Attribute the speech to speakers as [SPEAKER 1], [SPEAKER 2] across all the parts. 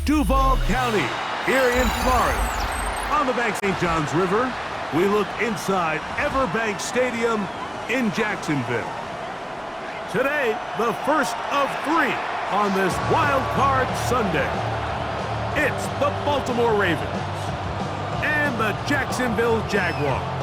[SPEAKER 1] Duval County, here in Florida. On the Bank St. Johns River, we look inside Everbank Stadium in Jacksonville. Today, the first of 3 on this Wild Card Sunday. It's the Baltimore Ravens and the Jacksonville Jaguars.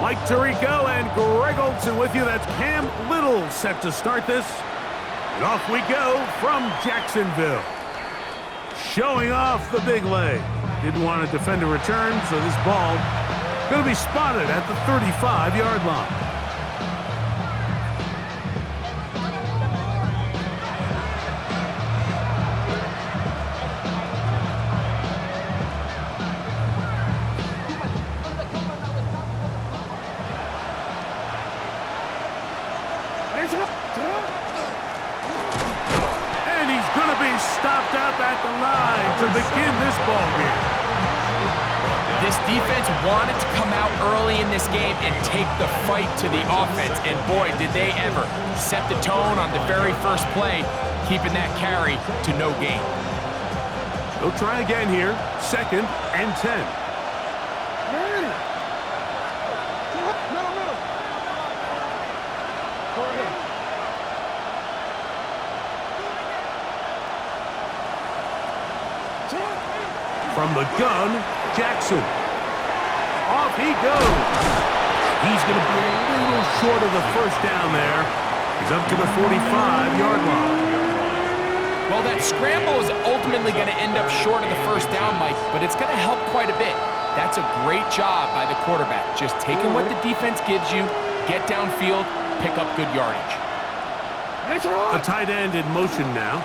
[SPEAKER 1] Mike Tirico and Greg Olson with you. That's Cam Little set to start this. And off we go from Jacksonville. Showing off the big leg. Didn't want to defend a return, so this ball going to be spotted at the 35-yard line. And he's going to be stopped up at the line to begin this ball game.
[SPEAKER 2] This defense wanted to come out early in this game and take the fight to the offense. And boy, did they ever set the tone on the very first play, keeping that carry to no gain.
[SPEAKER 1] They'll try again here. 2nd and 10. From the gun, Jackson. Off he goes. He's going to be a little short of the first down there. He's up to the 45-yard line.
[SPEAKER 2] Well, that scramble is ultimately going to end up short of the first down, Mike, but it's going to help quite a bit. That's a great job by the quarterback. Just taking what the defense gives you, get downfield, pick up good yardage.
[SPEAKER 1] The tight end in motion now.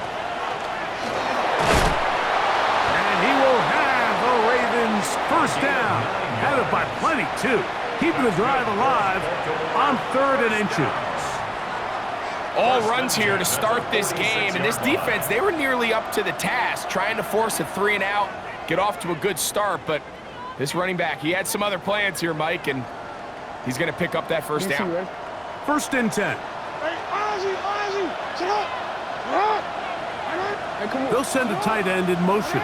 [SPEAKER 1] He will have the Ravens first down. Had it by plenty, too. Keeping the drive alive on 3rd and inches.
[SPEAKER 2] All runs here to start this game. And this defense, they were nearly up to the task, trying to force a 3 and out, get off to a good start. But this running back, he had some other plans here, Mike, and he's going to pick up that first down.
[SPEAKER 1] 1st and 10. They'll send a tight end in motion.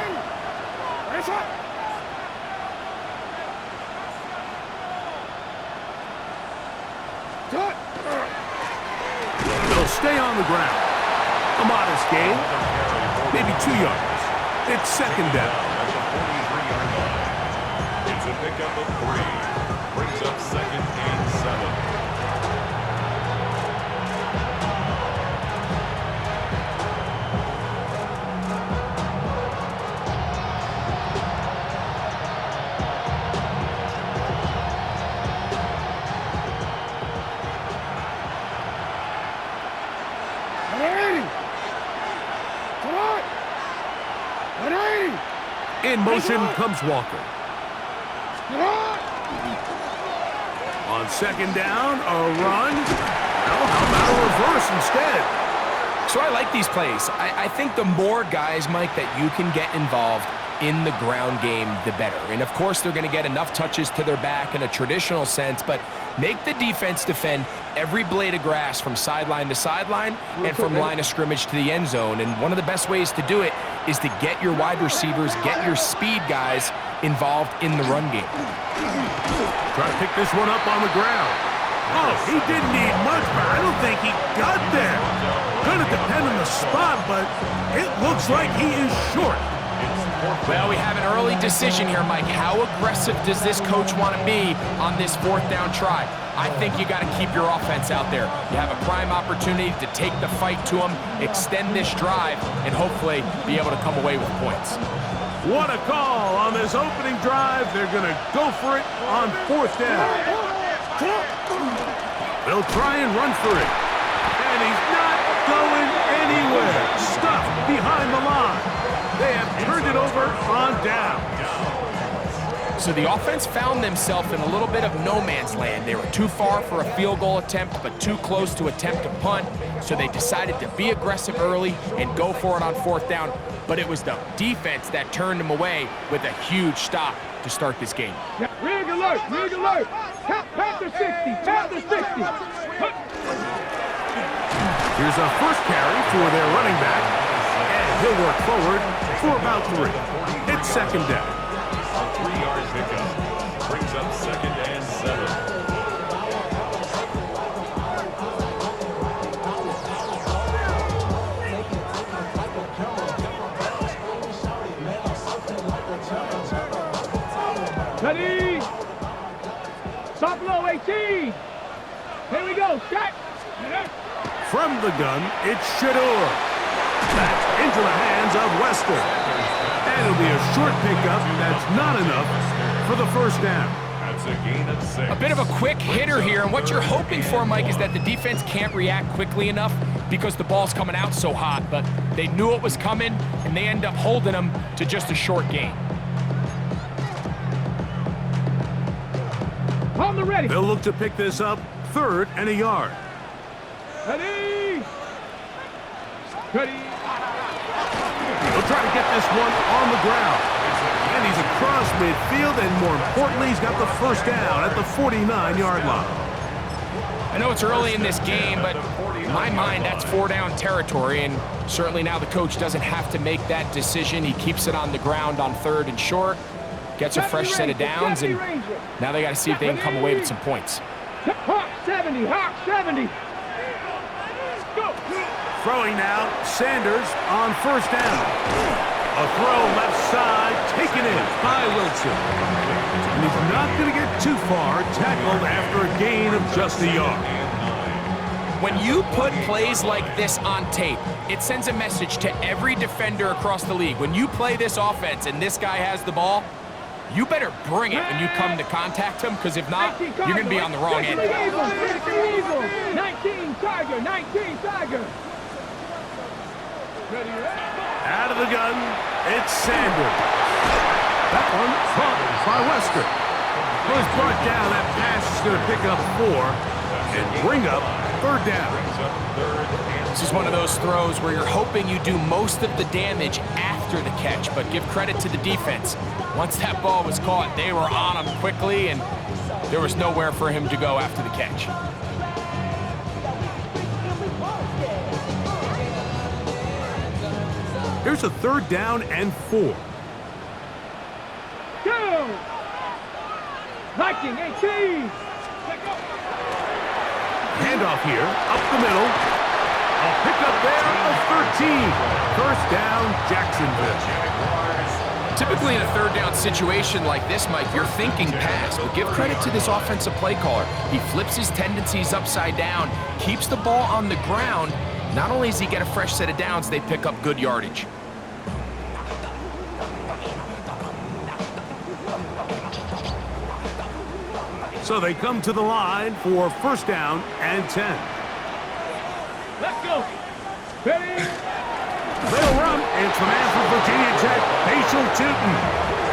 [SPEAKER 1] They'll stay on the ground. A modest gain, maybe 2 yards. It's 2nd down.
[SPEAKER 3] It's a pickup of 3. Brings up 2nd and 7.
[SPEAKER 1] In motion comes Walker. On 2nd down, a run. Well, how about a reverse instead?
[SPEAKER 2] So I like these plays. I think the more guys, Mike, that you can get involved in the ground game, the better. And, of course, they're going to get enough touches to their back in a traditional sense, but make the defense defend every blade of grass from sideline to sideline and from line of scrimmage to the end zone. And one of the best ways to do it is to get your wide receivers, get your speed guys involved in the run game.
[SPEAKER 1] Try to pick this one up on the ground. Oh, he didn't need much, but I don't think he got there. Going to depend on the spot, but it looks like he is short.
[SPEAKER 2] Well, we have an early decision here, Mike. How aggressive does this coach want to be on this 4th down try? I think you got to keep your offense out there. You have a prime opportunity to take the fight to them, extend this drive, and hopefully be able to come away with points.
[SPEAKER 1] What a call on this opening drive. They're going to go for it on 4th down. They'll try and run for it. And he's not going anywhere. Stuffed behind the line. They have turned it over on down.
[SPEAKER 2] So the offense found themselves in a little bit of no man's land. They were too far for a field goal attempt, but too close to attempt a punt. So they decided to be aggressive early and go for it on 4th down. but it was the defense that turned them away with a huge stop to start this game.
[SPEAKER 4] Rig alert, rig alert. Count to 60, count to 60.
[SPEAKER 1] Here's a first carry for their running back, and he'll work forward for about 3. It's second down.
[SPEAKER 3] A 3-yard pickup brings up second and 7.
[SPEAKER 4] Ready? Stop low, 18. Here we go, shot.
[SPEAKER 1] From the gun, it's Shador. That's into the hands of Wester. And it'll be a short pickup that's not enough for the first down.
[SPEAKER 3] That's a gain of 6.
[SPEAKER 2] A bit of a quick hitter here, and what you're hoping for, Mike, is that the defense can't react quickly enough because the ball's coming out so hot, but they knew it was coming, and they end up holding them to just a short gain.
[SPEAKER 4] On the ready.
[SPEAKER 1] They'll look to pick this up 3rd and a yard.
[SPEAKER 4] Ready? Ready?
[SPEAKER 1] He'll try to get this one on the ground. And he's across midfield, and more importantly, he's got the first down at the 49-yard line.
[SPEAKER 2] I know it's early in this game, but in my mind, that's 4-down territory, and certainly now the coach doesn't have to make that decision. He keeps it on the ground on 3rd and short, gets a fresh set of downs, and now they got to see if they can come away with some points.
[SPEAKER 4] Hawk 70, Hawk 70. Go.
[SPEAKER 1] Throwing now, Sanders on first down. A throw left side, taken in by Wilson. And he's not going to get too far, tackled after a gain of just a yard.
[SPEAKER 2] When you put plays like this on tape, it sends a message to every defender across the league. When you play this offense and this guy has the ball, you better bring it when you come to contact him, because if not, you're going to be on the wrong end.
[SPEAKER 4] 19 Tiger, 19 Tiger.
[SPEAKER 1] Out of the gun, it's Sanders. That one caught by Wester. Was brought down. That pass is going to pick up 4 and bring up 3rd down.
[SPEAKER 2] This is one of those throws where you're hoping you do most of the damage after the catch, but give credit to the defense. Once that ball was caught, they were on him quickly, and there was nowhere for him to go after the catch.
[SPEAKER 1] Here's a 3rd down and 4.
[SPEAKER 4] Go! Viking 18.
[SPEAKER 1] Handoff here, up the middle. A pickup there of 13. First down, Jacksonville.
[SPEAKER 2] Typically in a 3rd down situation like this, Mike, you're thinking pass, but give credit to this offensive play caller. He flips his tendencies upside down, keeps the ball on the ground. Not only does he get a fresh set of downs, they pick up good yardage.
[SPEAKER 1] So they come to the line for first down and 10.
[SPEAKER 4] Let's go. Ready?
[SPEAKER 1] They'll run. It's the man from Virginia Tech, Bashal Tootin.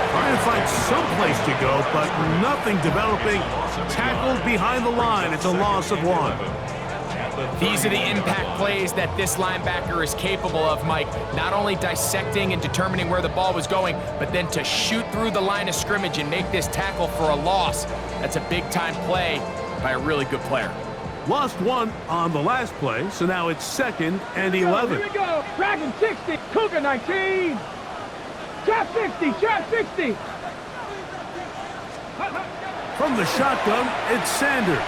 [SPEAKER 1] Trying to find some place to go, but nothing developing. Tackled behind the line. It's a loss of 1.
[SPEAKER 2] These are the impact plays that this linebacker is capable of, Mike. Not only dissecting and determining where the ball was going, but then to shoot through the line of scrimmage and make this tackle for a loss. That's a big-time play by a really good player.
[SPEAKER 1] Lost 1 on the last play, so now it's 2nd and 11.
[SPEAKER 4] Here we go. Dragon 60, Cougar 19. Trap 60, trap 60.
[SPEAKER 1] From the shotgun, it's Sanders.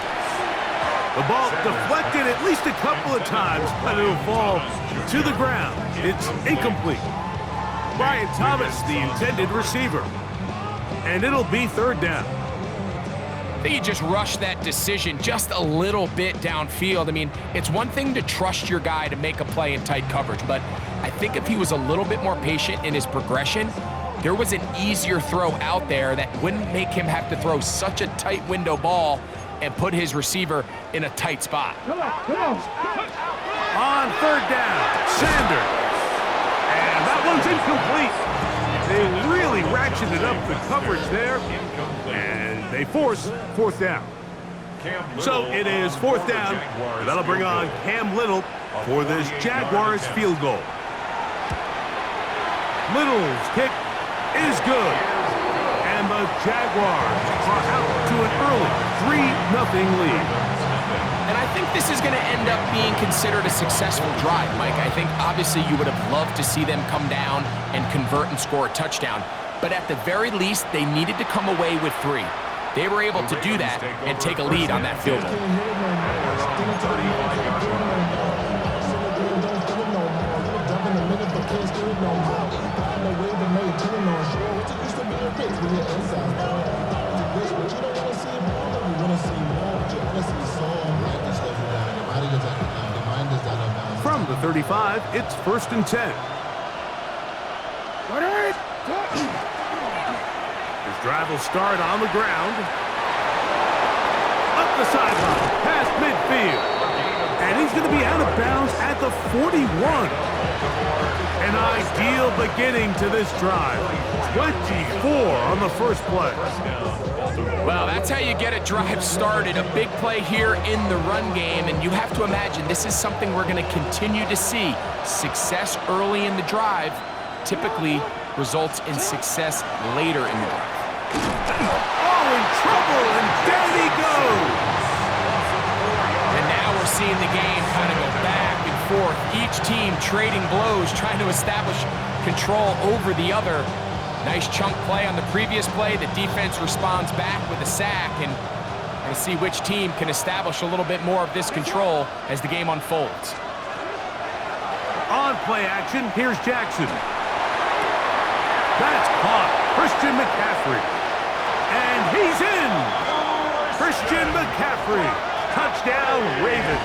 [SPEAKER 1] The ball deflected at least a couple of times, but it'll fall to the ground. It's incomplete. Brian Thomas, the intended receiver. And it'll be 3rd down.
[SPEAKER 2] I think he just rushed that decision just a little bit downfield. I mean, it's one thing to trust your guy to make a play in tight coverage, but I think if he was a little bit more patient in his progression, there was an easier throw out there that wouldn't make him have to throw such a tight window ball and put his receiver in a tight spot.
[SPEAKER 4] Come on, come on.
[SPEAKER 1] On 3rd down, Sanders. And that one's incomplete. They really ratcheted up the coverage there, and they force 4th down. So it is 4th down, and that'll bring on Cam Little for this Jaguars field goal. Little's kick is good. And the Jaguars are out to an early 3-0 lead.
[SPEAKER 2] And I think this is going to end up being considered a successful drive, Mike. I think obviously you would have loved to see them come down and convert and score a touchdown. But at the very least, they needed to come away with 3. They were able to do that and take a lead on that field goal.
[SPEAKER 1] From the 35, it's 1st and 10. His drive will start on the ground. Up the sideline, past midfield. And he's going to be out of bounds at the 41. An ideal beginning to this drive. 24 on the first play.
[SPEAKER 2] Well, that's how you get a drive started. A big play here in the run game, and you have to imagine this is something we're going to continue to see. Success early in the drive typically results in success later in the drive.
[SPEAKER 1] Oh, in trouble, and down he goes.
[SPEAKER 2] And now we're seeing the game kind of go back and forth. Each team trading blows, trying to establish control over the other. Nice chunk play on the previous play. The defense responds back with a sack, and we're going to see which team can establish a little bit more of this control as the game unfolds.
[SPEAKER 1] On play action, here's Jackson. That's caught. Christian McCaffrey. And he's in. Christian McCaffrey. Touchdown, Ravens.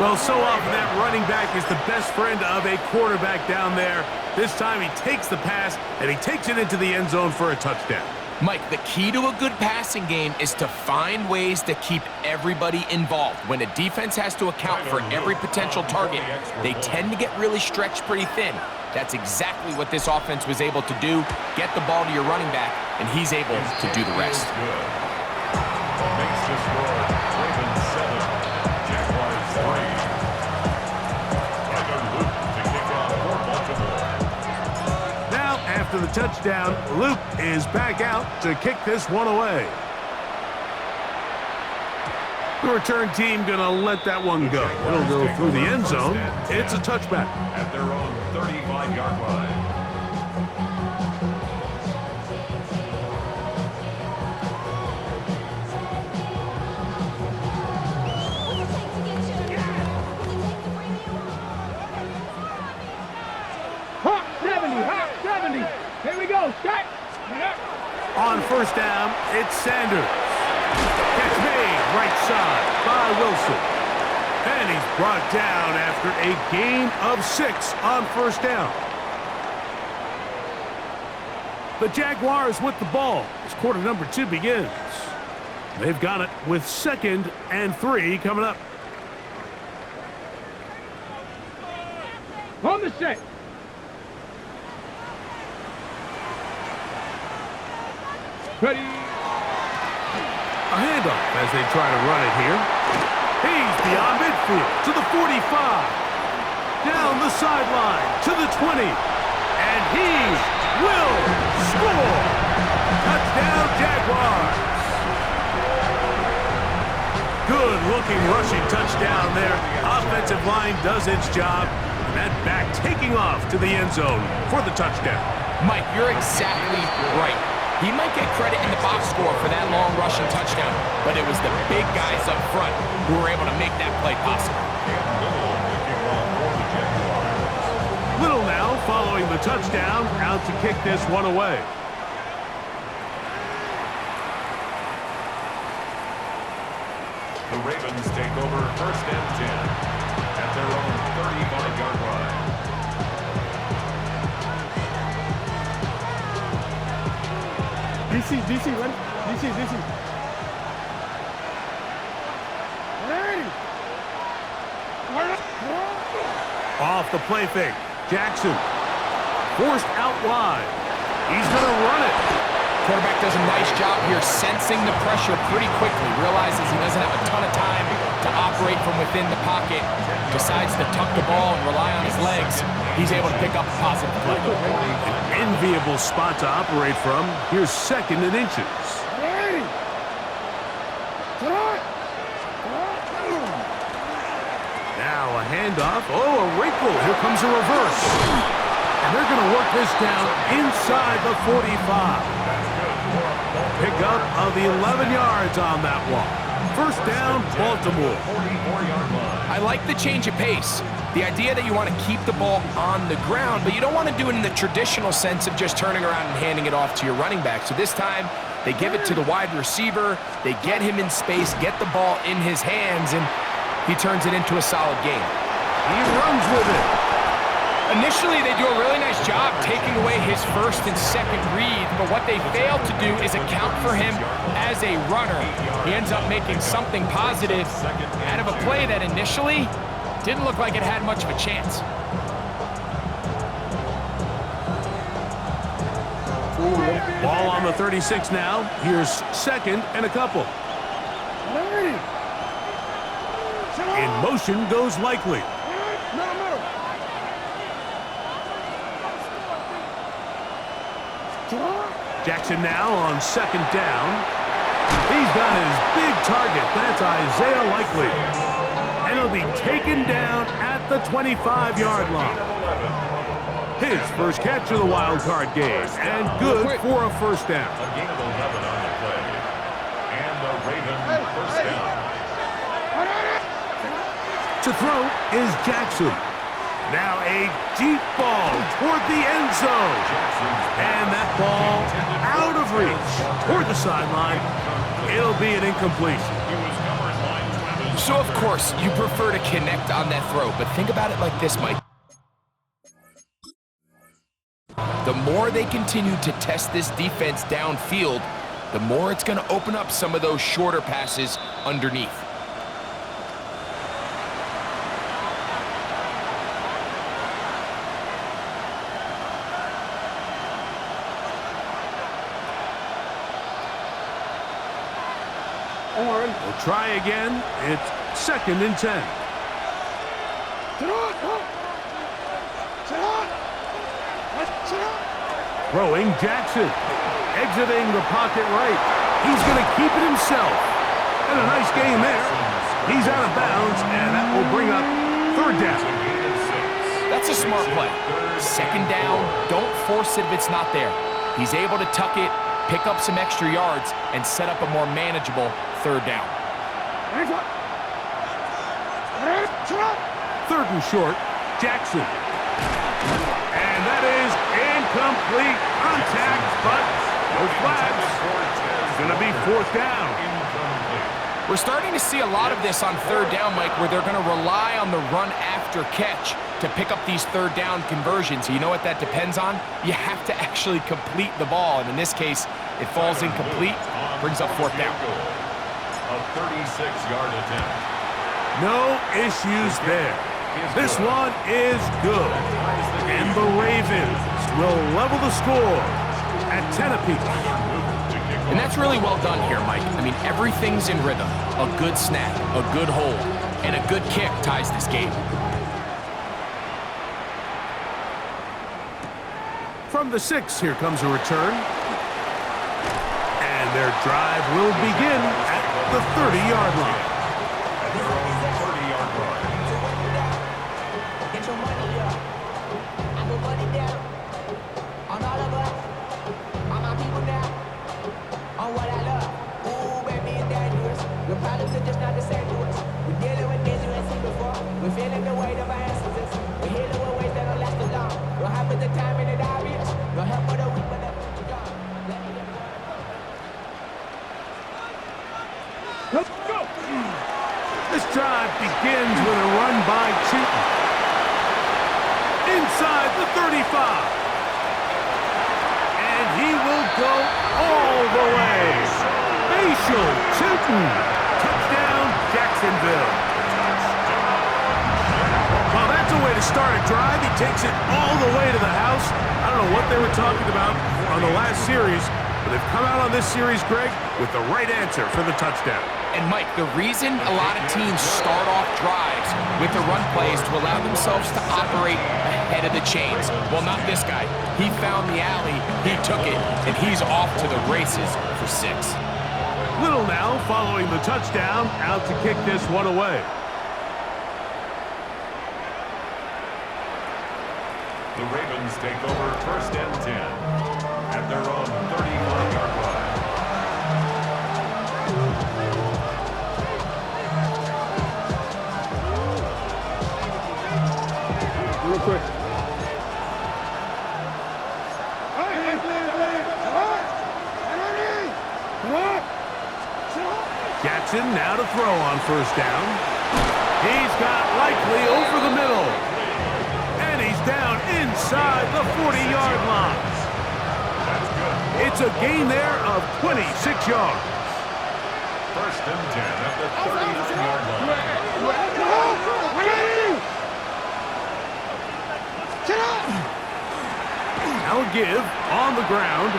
[SPEAKER 1] Well, so often that running back is the best friend of a quarterback down there. This time he takes the pass, and he takes it into the end zone for a touchdown.
[SPEAKER 2] Mike, the key to a good passing game is to find ways to keep everybody involved. When a defense has to account for every potential target, they tend to get really stretched pretty thin. That's exactly what this offense was able to do. Get the ball to your running back, and he's able to do the rest.
[SPEAKER 3] Makes the score Ravens 7, Jaguars 3. Luke to kick off for Baltimore.
[SPEAKER 1] Now, after the touchdown, Luke is back out to kick this one away. The return team going to let that one go. It'll go through the end zone. It's a touchback.
[SPEAKER 3] At their own 35-yard line.
[SPEAKER 4] Hot 70. Here we go. Shot.
[SPEAKER 1] On first down, it's Sanders. Catch made right side by Wilson. And he's brought down after a gain of 6 on first down. The Jaguars with the ball as quarter number 2 begins. They've got it with 2nd and 3 coming up.
[SPEAKER 4] On the set. Ready.
[SPEAKER 1] A handoff as they try to run it here. He's beyond midfield to the 45. Down the sideline to the 20. And he will score. Touchdown, Jaguars. Good-looking rushing touchdown there. Offensive line does its job. And that back taking off to the end zone for the touchdown.
[SPEAKER 2] Mike, you're exactly right. He might get credit in the box score for that long rushing touchdown, but it was the big guys up front who were able to make that play possible.
[SPEAKER 1] Little now following the touchdown, out to kick this one away.
[SPEAKER 3] The Ravens take over 1st and 10 at their own 35-yard line.
[SPEAKER 4] DC, ready? DC. Ready.
[SPEAKER 1] Off the play fake. Jackson forced out wide. He's going to run it.
[SPEAKER 2] Quarterback does a nice job here sensing the pressure pretty quickly. Realizes he doesn't have a ton of time to operate from within the pocket, decides to tuck the ball and rely on his legs, he's able to pick up a positive play.
[SPEAKER 1] An enviable spot to operate from. Here's 2nd and inches. Now a handoff. Oh, a wrinkle. Here comes a reverse. And they're going to work this down inside the 45. Pickup of 11 yards on that one. First down, Baltimore.
[SPEAKER 2] I like the change of pace. The idea that you want to keep the ball on the ground, but you don't want to do it in the traditional sense of just turning around and handing it off to your running back. So this time, they give it to the wide receiver. They get him in space, get the ball in his hands, and he turns it into a solid game.
[SPEAKER 1] He runs with it.
[SPEAKER 2] Initially, they do a really nice job taking away his first and second read, but what they fail to do is account for him as a runner. He ends up making something positive out of a play that initially didn't look like it had much of a chance.
[SPEAKER 1] Ball on the 36 now. Here's 2nd and a couple. In motion goes Likely. Jackson now on 2nd down. He's got his big target. That's Isaiah Likely. And he'll be taken down at the 25-yard line. His first catch of the wild card game. And good for a first down.
[SPEAKER 3] A gain of 11 on the play. And the Ravens first down.
[SPEAKER 1] To throw is Jackson. Now a deep ball toward the end zone. And that ball out of reach toward the sideline. It'll be an incompletion.
[SPEAKER 2] So, of course, you prefer to connect on that throw, but think about it like this, Mike. The more they continue to test this defense downfield, the more it's going to open up some of those shorter passes underneath.
[SPEAKER 1] We'll try again. It's 2nd and 10. Throwing Jackson. Exiting the pocket right. He's going to keep it himself. And a nice game there. He's out of bounds, and that will bring up 3rd down.
[SPEAKER 2] That's a smart play. 2nd down, don't force it if it's not there. He's able to tuck it, pick up some extra yards, and set up a more manageable 3rd down.
[SPEAKER 1] 3rd and short, Jackson. And that is incomplete contact, but no flags. It's going to be 4th down.
[SPEAKER 2] We're starting to see a lot of this on 3rd down, Mike, where they're going to rely on the run after catch to pick up these 3rd down conversions. You know what that depends on? You have to actually complete the ball, and in this case, it falls incomplete, brings up 4th down.
[SPEAKER 3] A 36-yard attempt.
[SPEAKER 1] No issues there. This one is good. And the Ravens will level the score at 10 apiece.
[SPEAKER 2] And that's really well done here, Mike. I mean, everything's in rhythm. A good snap, a good hold, and a good kick ties this game.
[SPEAKER 1] From the 6, here comes a return. And their drive will begin at the 30-yard line.
[SPEAKER 3] At their own 30-yard line.
[SPEAKER 5] Get your money up. I put money down. On all of us. On my people now. On what I love. Ooh, baby, it's dangerous. Your problems are just not the same to us. We're dealing with things you ain't seen before. We're feeling the weight of our ancestors. We're healing with ways that don't last as long. We'll have the time and it obvious. No help for the weak, but that's strong.
[SPEAKER 4] Let's go.
[SPEAKER 1] This drive begins with a run by Cheaton. Inside the 35. And he will go all the way. Facial Cheaton. Touchdown, Jacksonville. Well, that's a way to start a drive. He takes it all the way to the house. I don't know what they were talking about on the last series, But they've come out on this series, Greg, with the right answer for the touchdown.
[SPEAKER 2] And Mike, the reason a lot of teams start off drives with the run play is to allow themselves to operate ahead of the chains. Well, not this guy. He found the alley, he took it, and he's off to the races for 6.
[SPEAKER 1] Little now following the touchdown, out to kick this one away.
[SPEAKER 3] The Ravens take over 1st and 10 at their own 35-yard line.
[SPEAKER 4] Real quick.
[SPEAKER 1] Jackson now to throw on 1st down. He's got Likely over the middle. And he's down inside the 40-yard line.
[SPEAKER 3] That's good.
[SPEAKER 1] It's a gain there of 26 yards.
[SPEAKER 3] 1st and 10 at the 39-yard line.
[SPEAKER 1] Now a give on the ground.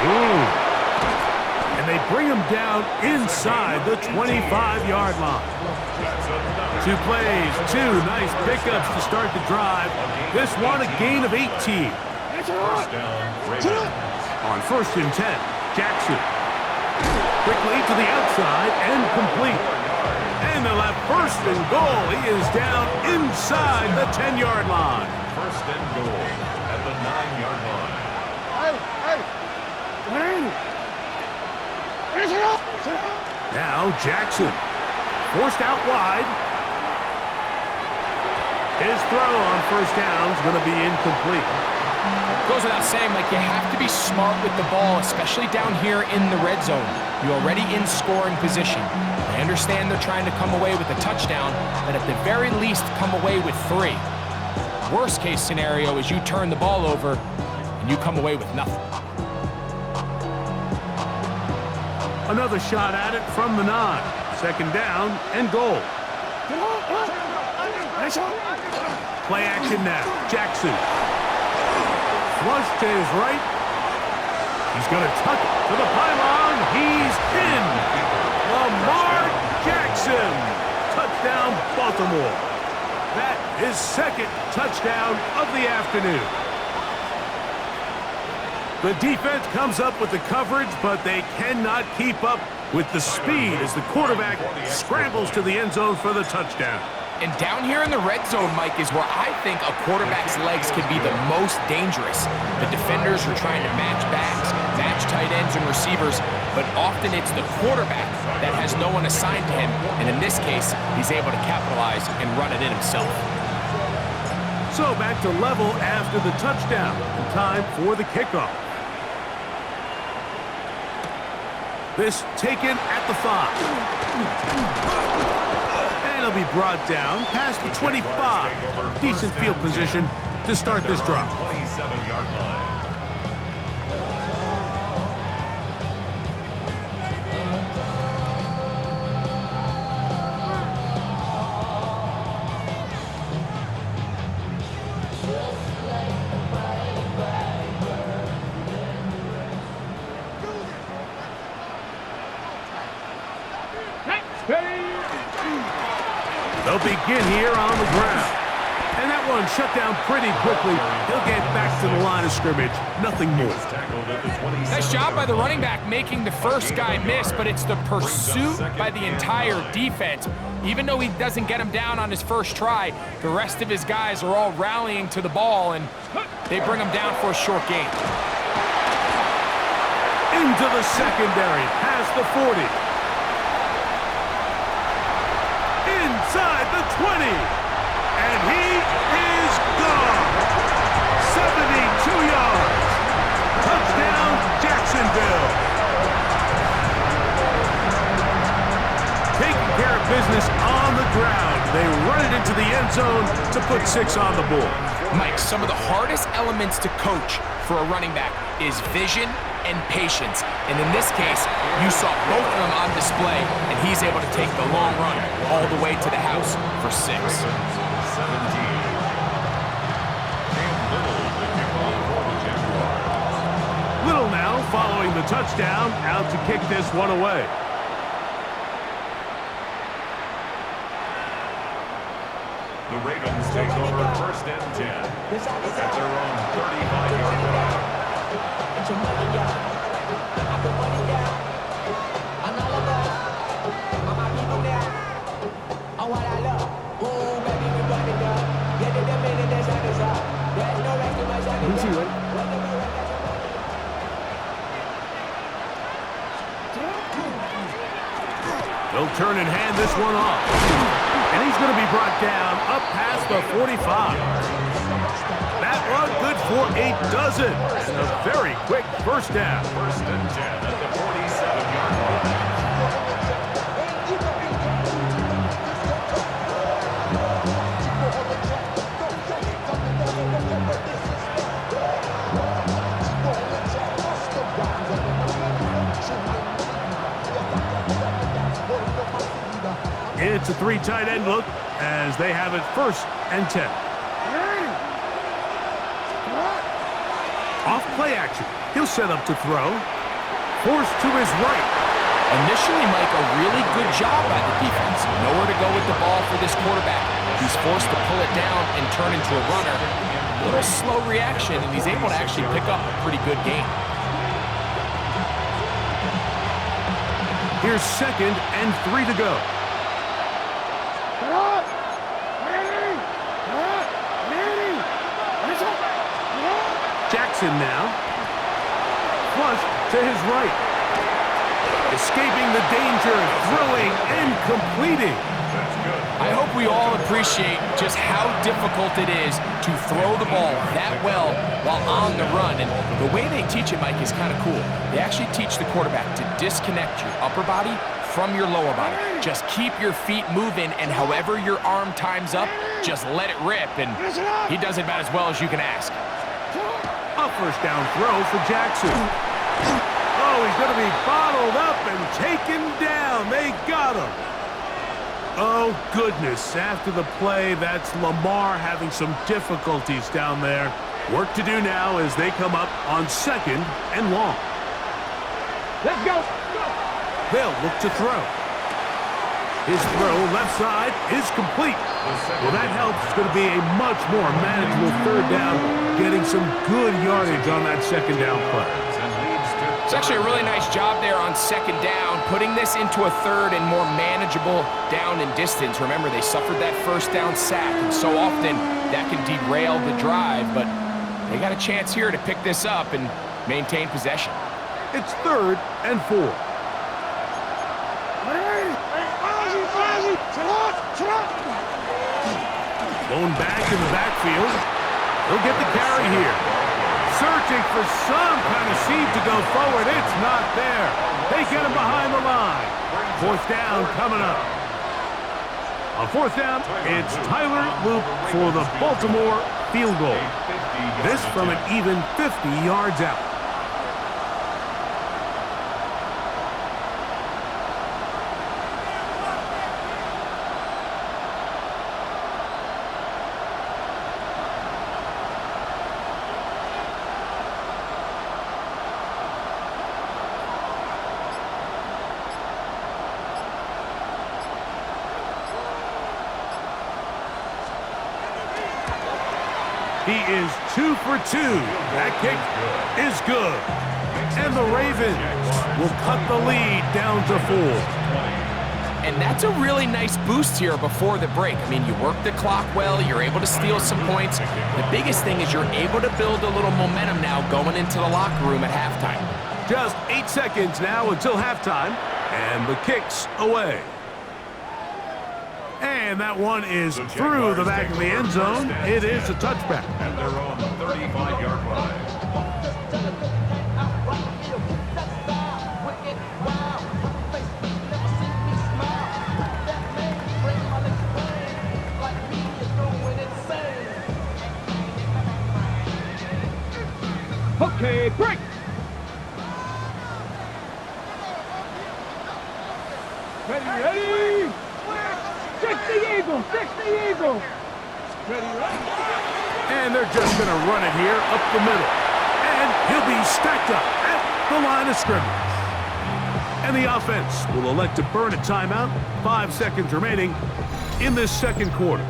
[SPEAKER 1] Ooh. And they bring him down inside the 25-yard line. 2 plays, 2 nice pickups to start the drive. This one a gain of 18.
[SPEAKER 3] 1st down, Ravens.
[SPEAKER 1] On 1st and 10, Jackson. Quickly to the outside and complete. And they'll have 1st and goal. He is down inside the 10-yard line.
[SPEAKER 3] 1st and goal at the 9-yard line.
[SPEAKER 1] Now Jackson. Forced out wide. His throw on 1st down is going to be incomplete.
[SPEAKER 2] Goes without saying, Mike, you have to be smart with the ball, especially down here in the red zone. You're already in scoring position. I understand they're trying to come away with a touchdown, but at the very least, come away with 3. Worst case scenario is you turn the ball over and you come away with nothing.
[SPEAKER 1] Another shot at it from the 9. 2nd down and goal. Play action now. Jackson. Flush to his right. He's going to tuck it to the pylon. He's in. Lamar Jackson. Touchdown, Baltimore. That is 2nd touchdown of the afternoon. The defense comes up with the coverage, but they cannot keep up with the speed as the quarterback scrambles to the end zone for the touchdown.
[SPEAKER 2] And down here in the red zone, Mike, is where I think a quarterback's legs can be the most dangerous. The defenders are trying to match backs, match tight ends and receivers, but often it's the quarterback that has no one assigned to him, and in this case, he's able to capitalize and run it in himself.
[SPEAKER 1] So back to level after the touchdown. Time for the kickoff. This taken at the 5. And it'll be brought down past the 25. Decent field position to start this drive.
[SPEAKER 3] 27-yard line.
[SPEAKER 1] They'll begin here on the ground. And that one shut down pretty quickly. He'll get back to the line of scrimmage. Nothing more.
[SPEAKER 2] Nice job by the running back making the first guy miss, but it's the pursuit by the entire defense. Even though he doesn't get him down on his first try, the rest of his guys are all rallying to the ball, and they bring him down for a short gain.
[SPEAKER 1] Into the secondary, past the 40. Inside the 20. And he is gone. 72 yards. Touchdown, Jacksonville. Taking care of business on the ground. They run it into the end zone to put 6 on the board.
[SPEAKER 2] Mike, some of the hardest elements to coach for a running back is vision and patience. And in this case, you saw both of them on display, and he's able to take the long run all the way to the house for 6.
[SPEAKER 3] 17.
[SPEAKER 1] Little following the touchdown, out to kick this one away.
[SPEAKER 3] The Ravens take over first and 10 at their own 35-yard line.
[SPEAKER 5] Get your money down. I put money down. On all of us. On my people now. On what I love. Ooh, baby, we run it down. Get it the minute the sun is up. There's no rest in my sun is up.
[SPEAKER 1] He'll turn and hand this one off. And he's going to be brought down up past the 45. That one good for a dozen. And a very quick first down.
[SPEAKER 3] First and 10 at the 47-yard line.
[SPEAKER 1] It's a three tight end look as they have it first and 10. Off play action. He'll set up to throw. Forced to his right.
[SPEAKER 2] Initially, Mike, a really good job by the defense. Nowhere to go with the ball for this quarterback. He's forced to pull it down and turn into a runner. A little slow reaction, and he's able to actually pick up a pretty good game.
[SPEAKER 1] Here's 2nd and 3 to go. Jackson now. Flush to his right. Escaping the danger, throwing and completing.
[SPEAKER 2] I hope we all appreciate just how difficult it is to throw the ball that well while on the run. And the way they teach it, Mike, is kind of cool. They actually teach the quarterback to disconnect your upper body from your lower body. Just keep your feet moving, and however your arm times up, just let it rip. And he does it about as well as you can ask.
[SPEAKER 1] A first down throw for Jackson. Oh, he's going to be bottled up and taken down. They got him. Oh, goodness. After the play, that's Lamar having some difficulties down there. Work to do now as they come up on 2nd and long.
[SPEAKER 4] Let's go.
[SPEAKER 1] They'll look to throw. His throw left side is complete. Well, that helps. It's going to be a much more manageable third down, getting some good yardage on that 2nd down play.
[SPEAKER 2] It's actually a really nice job there on 2nd down, putting this into a 3rd and more manageable down and distance. Remember, they suffered that first down sack, and so often that can derail the drive, but they got a chance here to pick this up and maintain possession.
[SPEAKER 1] It's 3rd and 4. Going back in the backfield. He'll get the carry here. Searching for some kind of seed to go forward. It's not there. They get him behind the line. 4th down coming up. On 4th down, it's Tyler Loop for the Baltimore field goal. This from an even 50 yards out. He is 2 for 2. That kick is good. And the Ravens will cut the lead down to 4.
[SPEAKER 2] And that's a really nice boost here before the break. I mean, you work the clock well, you're able to steal some points. The biggest thing is you're able to build a little momentum now going into the locker room at halftime.
[SPEAKER 1] Just 8 seconds now until halftime. And the kick's away. And that one is through the back of the end zone. It is a touchback.
[SPEAKER 3] At their own 35-yard line.
[SPEAKER 4] Okay, break. Ready? 60 Eagles, 60 Eagles. Ready?
[SPEAKER 1] And they're just going to run it here up the middle. And he'll be stacked up at the line of scrimmage. And the offense will elect to burn a timeout. 5 seconds remaining in this second quarter.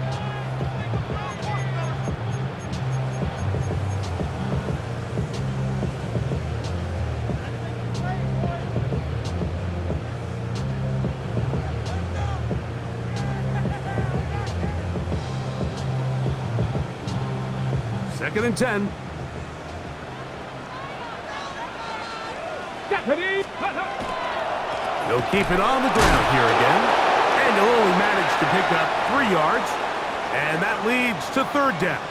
[SPEAKER 1] Second and 10. He'll keep it on the ground here again. And he'll only manage to pick up 3 yards. And that leads to third down.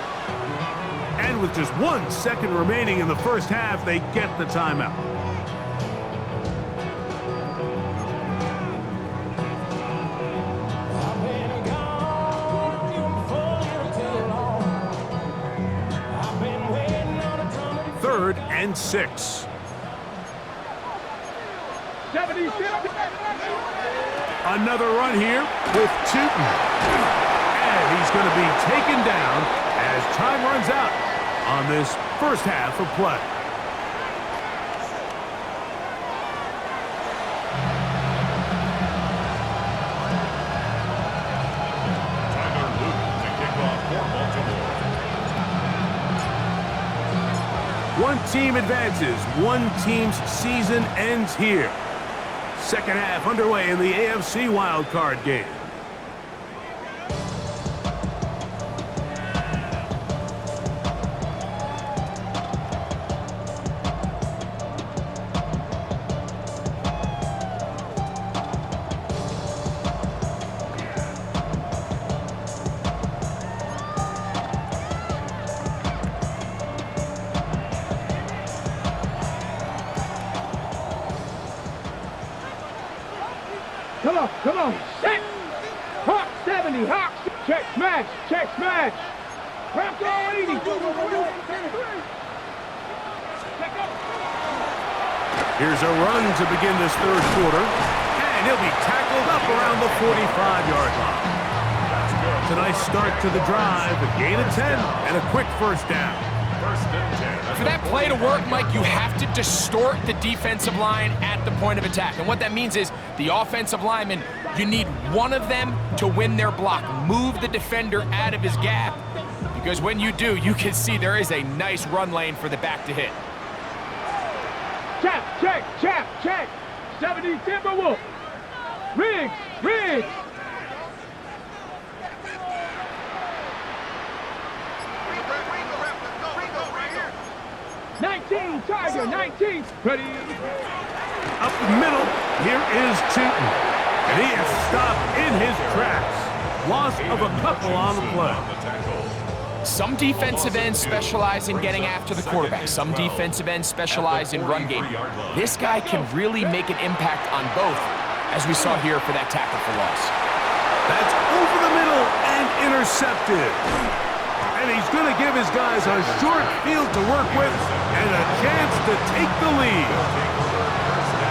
[SPEAKER 1] And with just 1 second remaining in the first half, they get the timeout. Third and 6.
[SPEAKER 4] 76.
[SPEAKER 1] Another run here with Tootin. And he's going to be taken down as time runs out on this first half of play.
[SPEAKER 3] Tyler Luton to kick off for Baltimore.
[SPEAKER 1] One team advances. One team's season ends here. Second half underway in the AFC wildcard game.
[SPEAKER 4] Come on, set! Hawk 70, Hawk, check smash, Hawk 80.
[SPEAKER 1] Here's a run to begin this third quarter, and he'll be tackled up around the 45-yard line. It's a nice start to the drive, a gain of 10, and a quick first down.
[SPEAKER 3] First and 10.
[SPEAKER 2] For that play to work, Mike, you have to distort the defensive line at the point of attack. And what that means is the offensive lineman, you need one of them to win their block. Move the defender out of his gap. Because when you do, you can see there is a nice run lane for the back to hit.
[SPEAKER 4] Check. 70 Timberwolf. Riggs. 19, Tiger, 19. Ready.
[SPEAKER 1] Up the middle, here is Tootin. And he is stopped in his tracks. Loss of a couple on the play.
[SPEAKER 2] Some defensive ends specialize in getting after the quarterback. Some defensive ends specialize in run game. This guy can really make an impact on both, as we saw here for that tackle for loss.
[SPEAKER 1] That's over the middle and intercepted. And he's going to give his guys a short field to work with and a chance to take the lead.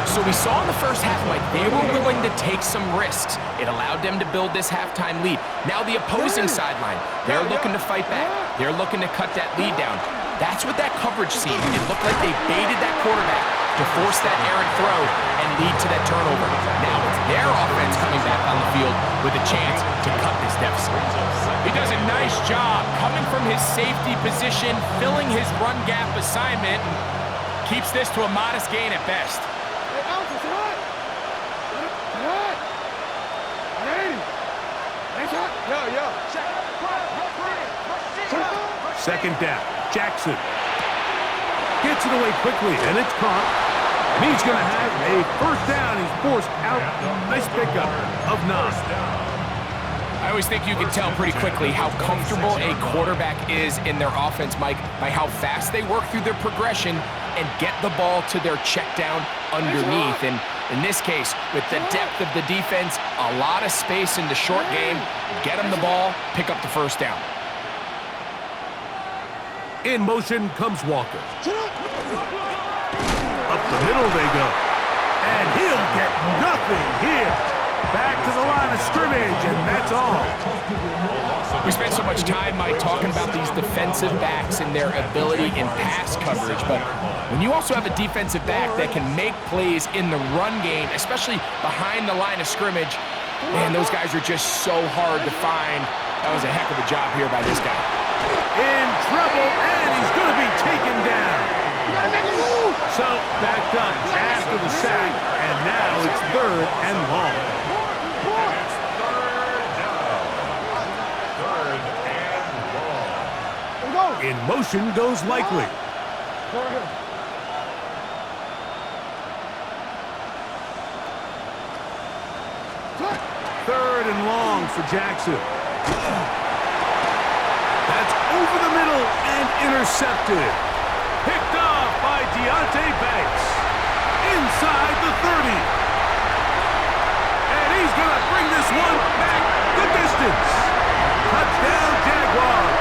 [SPEAKER 2] So we saw in the first half, Mike, they were willing to take some risks. It allowed them to build this halftime lead. Now the opposing sideline, they're looking to fight back. They're looking to cut that lead down. That's what that coverage seemed. It looked like they baited that quarterback to force that errant throw and lead to that turnover. Now it's their offense coming back on the field with a chance to cut this deficit. He does a nice job coming from his safety position, filling his run gap assignment, and keeps this to a modest gain at best.
[SPEAKER 1] Second down, Jackson gets it away quickly, and it's caught. And he's going to have a first down. He's forced out. Nice pickup of 9.
[SPEAKER 2] I always think you can tell pretty quickly how comfortable a quarterback is in their offense, Mike, by how fast they work through their progression and get the ball to their check down underneath. And in this case, with the depth of the defense, a lot of space in the short game, get them the ball, pick up the first down.
[SPEAKER 1] In motion comes Walker. Up the middle they go. And he'll get nothing here. Back to the line of scrimmage, and that's all.
[SPEAKER 2] We spent so much time, Mike, talking about these defensive backs and their ability in pass coverage, but when you also have a defensive back that can make plays in the run game, especially behind the line of scrimmage, man, those guys are just so hard to find. That was a heck of a job here by this guy.
[SPEAKER 1] In trouble, and he's going to be taken down. So, backed up after the sack, and now it's 3rd and long. In motion goes Likely. Third and long for Jackson. That's over the middle and intercepted. Picked off by Deontay Banks. Inside the 30. And he's going to bring this one back the distance. Touchdown, Jaguars.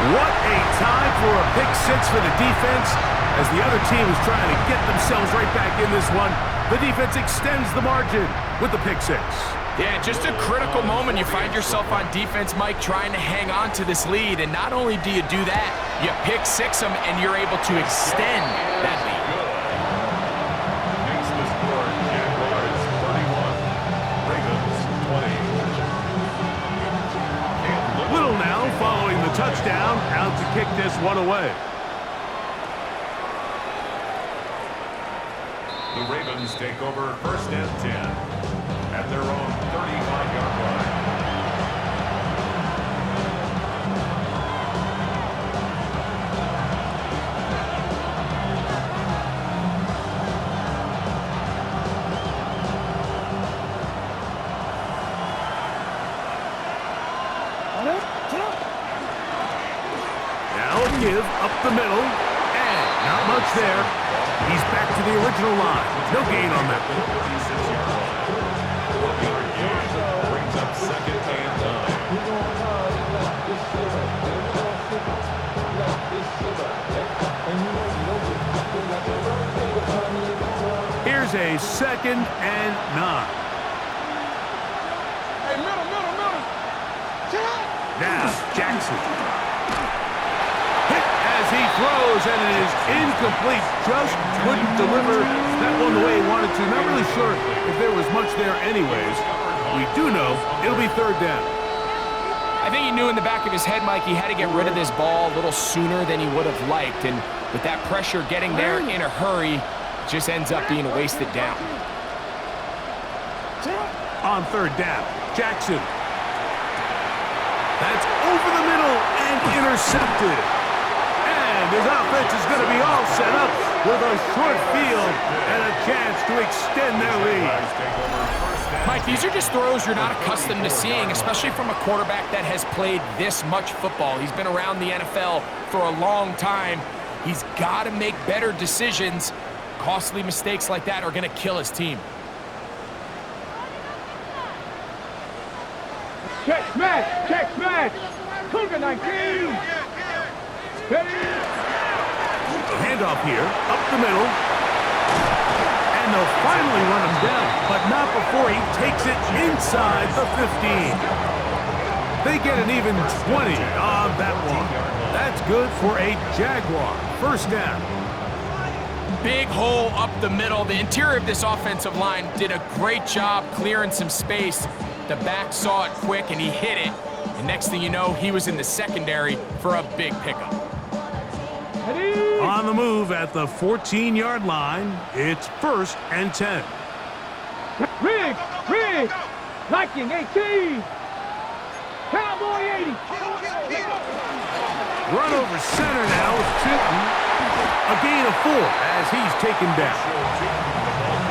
[SPEAKER 1] What a time for a pick 6 for the defense. As the other team is trying to get themselves right back in this one, the defense extends the margin with the pick 6.
[SPEAKER 2] Yeah, just a critical moment. You find yourself on defense, Mike, trying to hang on to this lead. And not only do you do that, you pick 6 them, and you're able to extend that lead.
[SPEAKER 3] Makes the score Jaguars 31, Ravens 20.
[SPEAKER 1] Little now following the touchdown, out to kick this one away.
[SPEAKER 3] The Ravens take over 1st and 10 at their own 35-yard line.
[SPEAKER 1] Now a give up the middle, and not much there. He's back to the original line. No gain on that.
[SPEAKER 3] 36-yard line. 1-yard gain brings up 2nd and
[SPEAKER 1] 9. Here's a 2nd and 9.
[SPEAKER 4] Hey, middle.
[SPEAKER 1] Now Jackson. Hit as he throws, and it is incomplete. Just couldn't deliver that one the way he wanted to. Not really sure if there was much there anyways. We do know it'll be 3rd down.
[SPEAKER 2] I think he knew in the back of his head, Mike, he had to get rid of this ball a little sooner than he would have liked. And with that pressure getting there in a hurry, it just ends up being a wasted down.
[SPEAKER 1] On 3rd down, Jackson. That's over the middle and intercepted. And his offense is going to be all set up with a short field and a chance to extend their lead.
[SPEAKER 2] Mike, these are just throws you're not accustomed to seeing, especially from a quarterback that has played this much football. He's been around the NFL for a long time. He's got to make better decisions. Costly mistakes like that are going to kill his team.
[SPEAKER 4] Check smash. Cougar 19. Ready?
[SPEAKER 1] Handoff here, up the middle. And they'll finally run him down, but not before he takes it inside the 15. They get an even 20 on that one. That's good for a Jaguar. 1st down.
[SPEAKER 2] Big hole up the middle. The interior of this offensive line did a great job clearing some space. The back saw it quick, and he hit it. And next thing you know, he was in the secondary for a big pickup.
[SPEAKER 4] Ready?
[SPEAKER 1] On the move at the 14-yard line, it's 1st and 10.
[SPEAKER 4] Riggs. Viking 18. Cowboy 80.
[SPEAKER 1] Run over center now with Chinton. A gain of 4 as he's taken down.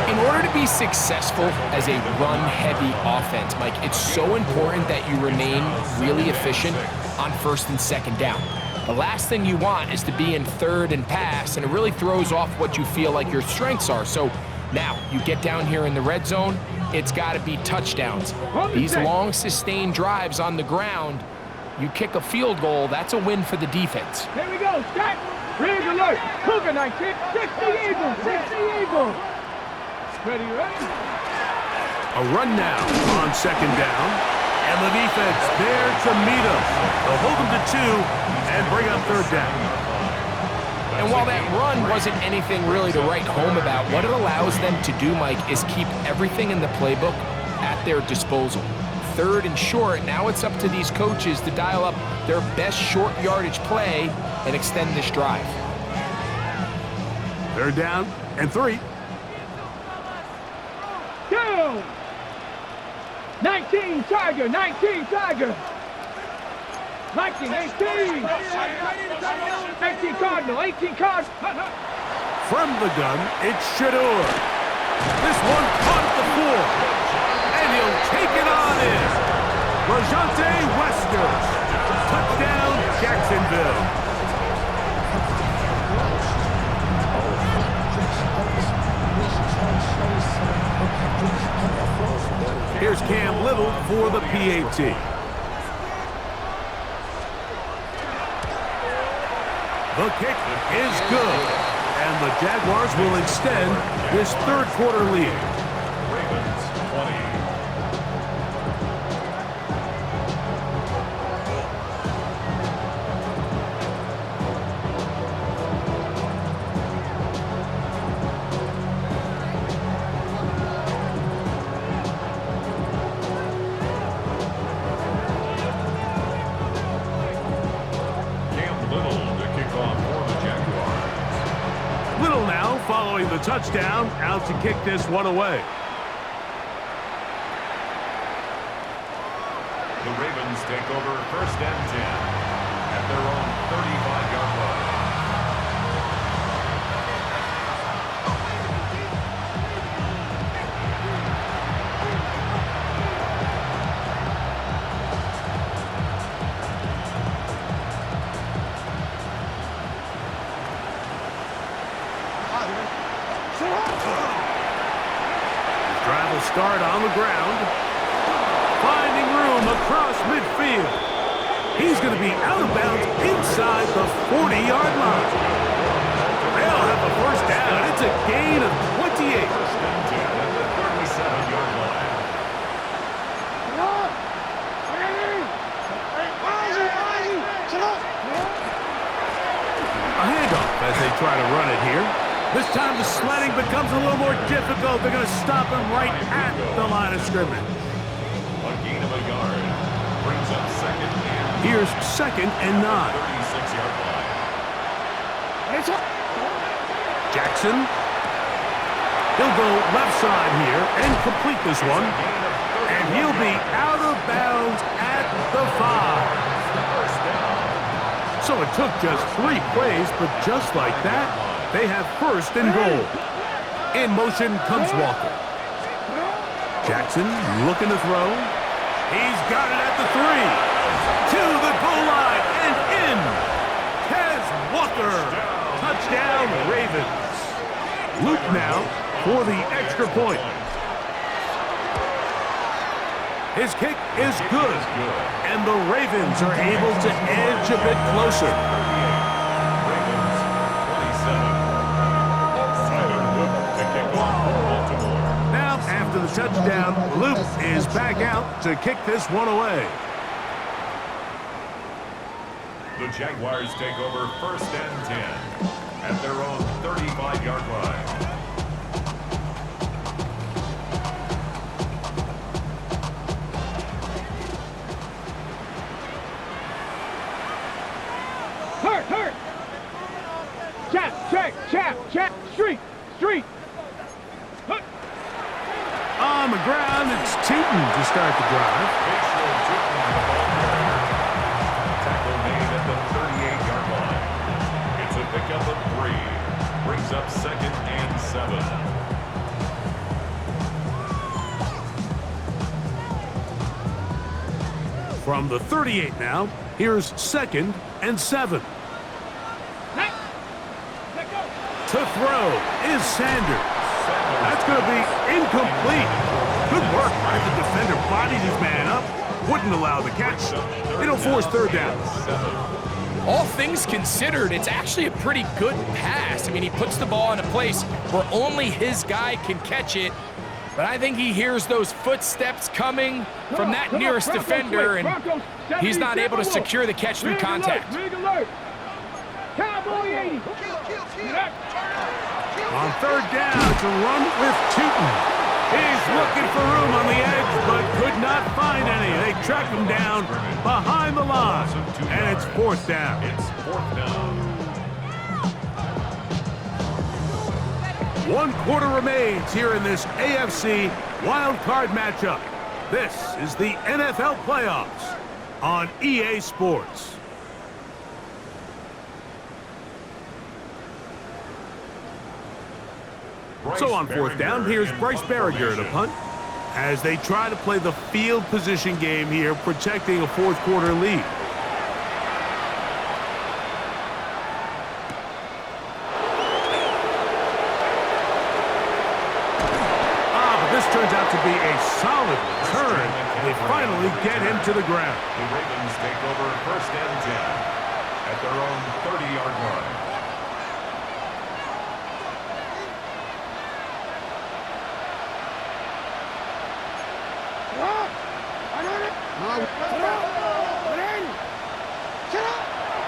[SPEAKER 2] In order to be successful as a run-heavy offense, Mike, it's so important that you remain really efficient on 1st and 2nd down. The last thing you want is to be in 3rd and pass, and it really throws off what you feel like your strengths are. So now you get down here in the red zone, it's got to be touchdowns. These long, sustained drives on the ground, you kick a field goal, that's a win for the defense.
[SPEAKER 4] Here we go, Scott. Rig alert. Cougar 19. 60 Eagles. Ready, ready.
[SPEAKER 1] A run now on second down. And the defense there to meet him. They'll hold him to 2 and bring up third down.
[SPEAKER 2] And while that run wasn't anything really to write home about, what it allows them to do, Mike, is keep everything in the playbook at their disposal. Third and short, now it's up to these coaches to dial up their best short yardage play and extend this drive.
[SPEAKER 1] Third down and 3.
[SPEAKER 4] Go! 19 Tiger, 19 Tiger. 19, 18. 18 Cardinal, 18 Cardinal.
[SPEAKER 1] From the gun, it's Shador. This one caught at the 4. And he'll take it on in. Rajante Westers. Touchdown, Jacksonville. Here's Cam Little for the PAT. The kick is good, and the Jaguars will extend this third quarter lead.
[SPEAKER 3] Ravens 20.
[SPEAKER 1] Following the touchdown, out to kick this one away.
[SPEAKER 3] The Ravens take over first and 10 at their own 35-yard line.
[SPEAKER 1] Start on the ground, finding room across midfield. He's going to be out of bounds inside the 40-yard line. They'll have the first down. It's a gain of 28.
[SPEAKER 3] First and 10 at the 37-yard line.
[SPEAKER 1] A handoff as they try to run it here. This time the sledding becomes a little more difficult. They're going to stop him right at the line of scrimmage.
[SPEAKER 3] A gain of a yard brings up second and...
[SPEAKER 1] Here's second and 9.
[SPEAKER 3] 36-yard line.
[SPEAKER 1] Jackson. He'll go left side here and complete this one. And he'll be out of bounds at the 5. So it took just 3 plays, but just like that, they have first and goal. In motion comes Walker. Jackson looking to throw. He's got it at the 3. To the goal line and in. Kez Walker. Touchdown, Ravens. Luke now for the extra point. His kick is good. And the Ravens are able to edge a bit closer. After the touchdown, Luke is back out to kick this one away.
[SPEAKER 3] The Jaguars take over first and 10 at their own 35-yard line.
[SPEAKER 4] Hurt! Chap! Street!
[SPEAKER 1] On the ground, it's Tootin to start the drive.
[SPEAKER 3] Tackle made at the 38-yard line. It's a pickup of 3. Brings up second and 7.
[SPEAKER 1] From the 38 now, here's second and 7. To throw is Sanders. That's going to be incomplete. Good work, right? The defender bodied his man up, wouldn't allow the catch. It'll force third down.
[SPEAKER 2] all things considered, it's actually a pretty good pass. I mean, he puts the ball in a place where only his guy can catch it. But I think he hears those footsteps coming from that nearest defender, and he's not able to secure the catch through contact.
[SPEAKER 4] Cowboy 80.
[SPEAKER 1] On third down, it's a run with Tootin. He's looking for room on the edge, but could not find any. They track him down behind the line, and it's fourth down.
[SPEAKER 3] It's fourth down.
[SPEAKER 1] 1 quarter remains here in this AFC wild card matchup. This is the NFL playoffs on EA Sports. So on fourth down, here's Bryce Berringer to punt as they try to play the field position game here, protecting a fourth quarter lead. But this turns out to be a solid return. They finally get him to the ground.
[SPEAKER 3] The Ravens take over first and 10 at their own 30-yard line.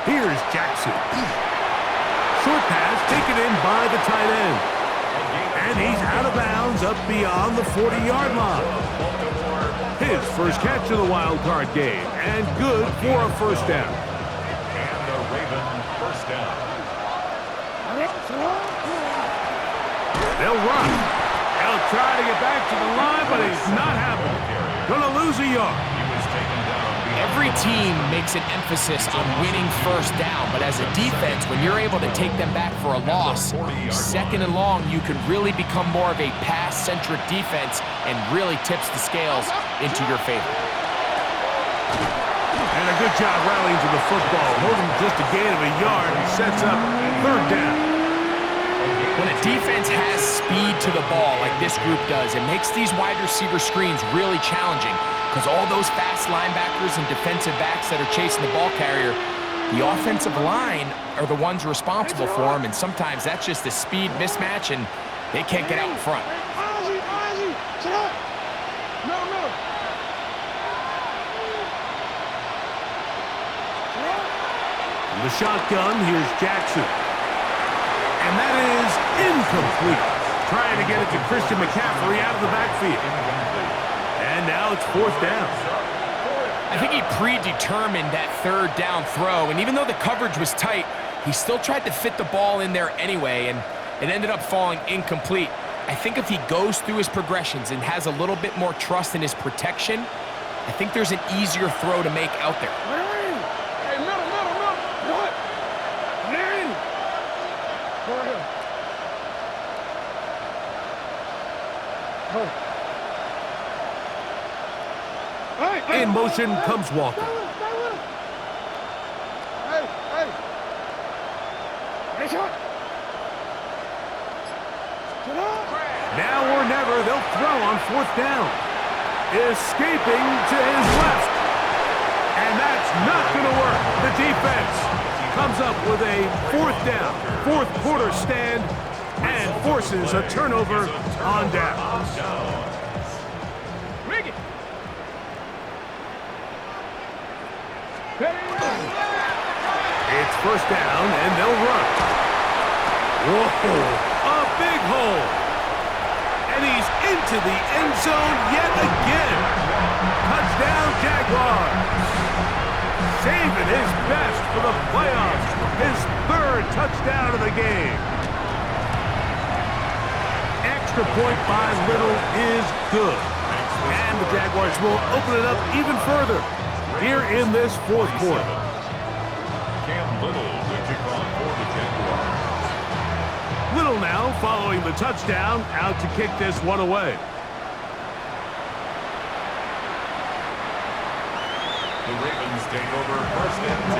[SPEAKER 1] Here's Jackson. Short pass taken in by the tight end. And he's out of bounds up beyond the 40-yard line. His first catch of the wild card game, and good for a first down.
[SPEAKER 3] And the Raven first down.
[SPEAKER 1] They'll run. They'll try to get back to the line, but it's not happening. Gonna lose a yard.
[SPEAKER 3] He was taken down.
[SPEAKER 2] Every team makes an emphasis on winning first down, but as a defense, when you're able to take them back for a loss, second and long, you can really become more of a pass-centric defense and really tips the scales into your favor.
[SPEAKER 1] And a good job rallying to the football, holding just a gain of a yard and sets up third down.
[SPEAKER 2] When a defense has speed to the ball like this group does, it makes these wide receiver screens really challenging because all those fast linebackers and defensive backs that are chasing the ball carrier, the offensive line are the ones responsible for them, and sometimes that's just a speed mismatch, and they can't get out in front.
[SPEAKER 1] In the shotgun, here's Jackson. And that is incomplete. Trying to get it to Christian McCaffrey out of the backfield. And now it's fourth down.
[SPEAKER 2] I think he predetermined that third down throw, and even though the coverage was tight, he still tried to fit the ball in there anyway, and it ended up falling incomplete. I think if he goes through his progressions and has a little bit more trust in his protection, I think there's an easier throw to make out there.
[SPEAKER 4] Hey, middle. What? Larry. Go ahead.
[SPEAKER 1] In motion comes Walker. Now or never, they'll throw on fourth down. Escaping to his left. And that's not going to work. The defense comes up with a fourth down, fourth quarter stand, and forces a turnover on down. It's first down, and they'll run. Whoa, a big hole. And he's into the end zone yet again. Touchdown, Jaguars. Saving his best for the playoffs. His third touchdown of the game. Extra point by Little is good. And the Jaguars will open it up even further here in this fourth quarter.
[SPEAKER 3] Cam Little with kickoff for the Jaguars.
[SPEAKER 1] Little now following the touchdown, out to kick this one away.
[SPEAKER 3] The Ravens take over first and 10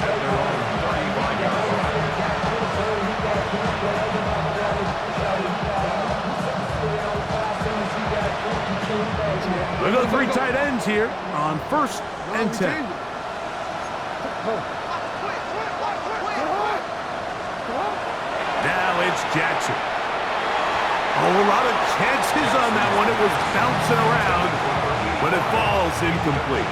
[SPEAKER 3] at their own 35-yard line.
[SPEAKER 1] We go three tight ends here on first and 10. Jackson. Oh, a lot of chances on that one. It was bouncing around, but it falls incomplete.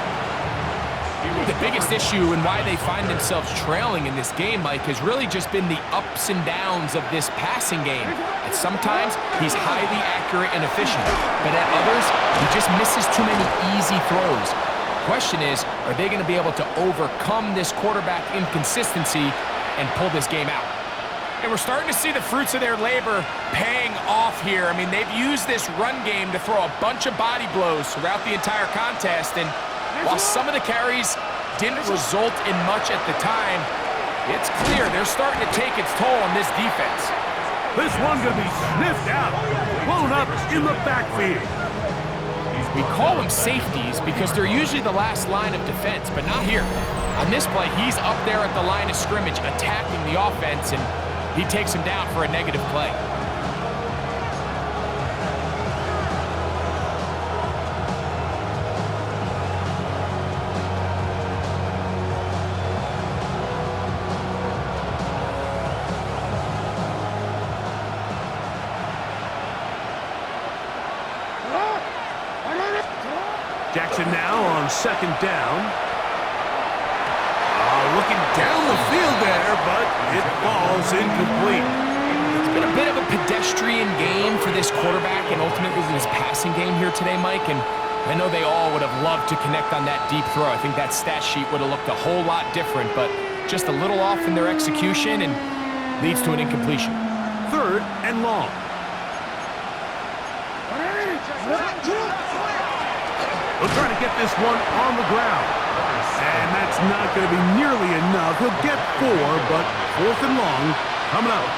[SPEAKER 2] The biggest issue and why they find themselves trailing in this game, Mike, has really just been the ups and downs of this passing game. And sometimes he's highly accurate and efficient, but at others, he just misses too many easy throws. Question is, are they going to be able to overcome this quarterback inconsistency and pull this game out? And we're starting to see the fruits of their labor paying off here. I mean, they've used this run game to throw a bunch of body blows throughout the entire contest, and while some of the carries didn't result in much at the time, it's clear they're starting to take its toll on this defense.
[SPEAKER 1] This one going to be sniffed out, blown up in the backfield.
[SPEAKER 2] We call them safeties because they're usually the last line of defense, but not here. On this play, he's up there at the line of scrimmage attacking the offense, and he takes him down for a negative play.
[SPEAKER 1] Jackson now on second down. Looking down the field there, but it falls incomplete.
[SPEAKER 2] It's been a bit of a pedestrian game for this quarterback and ultimately his passing game here today, Mike. And I know they all would have loved to connect on that deep throw. I think that stat sheet would have looked a whole lot different, but just a little off in their execution and leads to an incompletion.
[SPEAKER 1] Third and long. We're trying to get this one on the ground. And that's not going to be nearly enough. He'll get 4, but fourth and long coming up.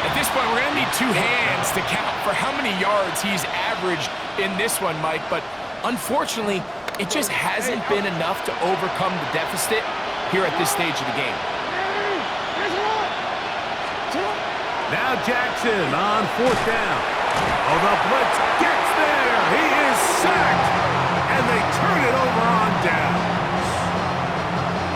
[SPEAKER 2] At this point, we're going to need 2 hands to count for how many yards he's averaged in this one, Mike. But unfortunately, it just hasn't been enough to overcome the deficit here at this stage of the game.
[SPEAKER 1] Now Jackson on fourth down. Oh, the blitz gets there. He is sacked. And they turn it over on down.